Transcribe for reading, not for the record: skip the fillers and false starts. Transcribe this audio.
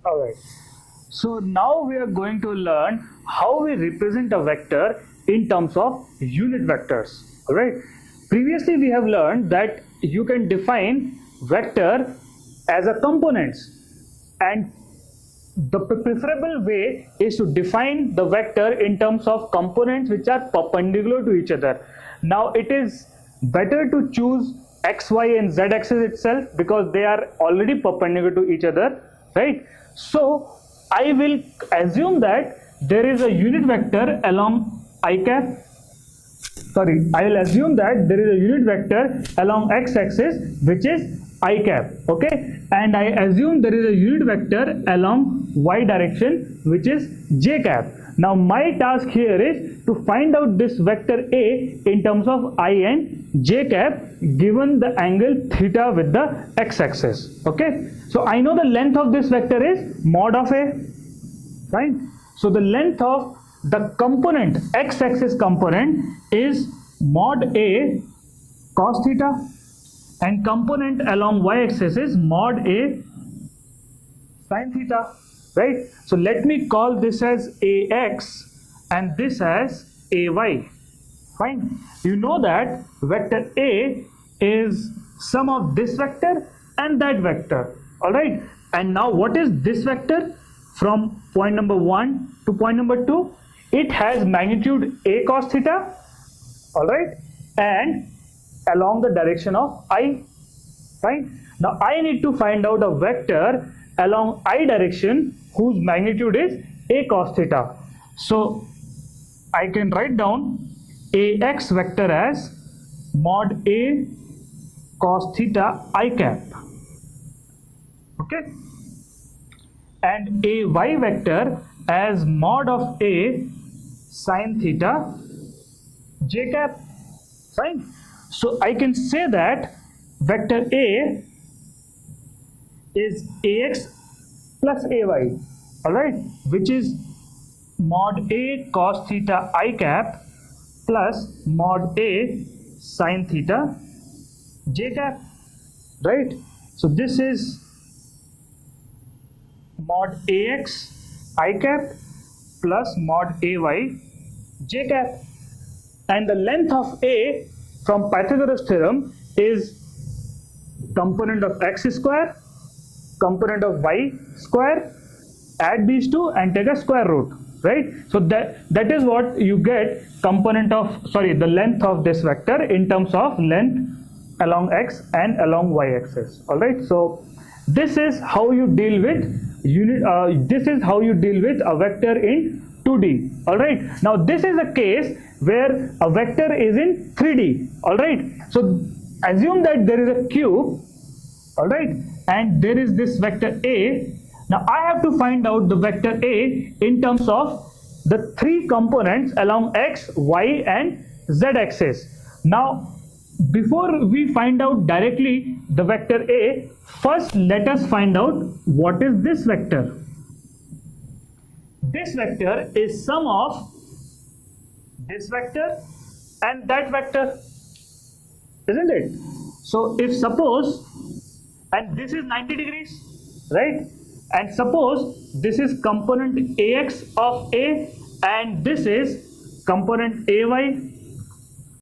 Alright. So now we are going to learn how we represent a vector in terms of unit vectors. Alright. Previously we have learned that you can define vector as a components, and the preferable way is to define the vector in terms of components which are perpendicular to each other. Now it is better to choose x, y and z axis itself because they are already perpendicular to each other, right? So I will assume that there is a unit vector along I will assume that there is a unit vector along x-axis which is I cap, okay, and I assume there is a unit vector along y direction which is j cap. Now my task here is to find out this vector A in terms of I and j cap given the angle theta with the x-axis, okay. So I know the length of this vector is mod of A, fine. So the length of the component, x-axis component is mod A cos theta, and component along y-axis is mod A sin theta, right? So let me call this as AX and this as AY, fine. You know that vector A is sum of this vector and that vector, alright. And now what is this vector from point number 1 to point number 2? It has magnitude A cos theta, alright, and along the direction of I, fine. Now I need to find out a vector along I direction whose magnitude is A cos theta. So I can write down AX vector as mod A cos theta I cap, okay, and AY vector as mod of A sin theta j cap, fine. So I can say that vector A is AX plus AY, alright, which is mod A cos theta I cap plus mod A sin theta j cap, right? So this is mod AX I cap plus mod AY j cap, and the length of A from Pythagoras theorem is component of x square, component of y square, add these two and take a square root, right? So that is what you get component of, the length of this vector in terms of length along x and along y axis, alright. So this is how you deal with this is how you deal with a vector in 2D, alright. Now this is a case where a vector is in 3D, alright. So assume that there is a cube, alright, and there is this vector A. Now I have to find out the vector A in terms of the three components along x, y and z axis. Now before we find out directly the vector A, first let us find out what is this vector. This vector is sum of this vector and that vector, isn't it? So if suppose, and this is 90 degrees, right? And suppose this is component AX of A and this is component AY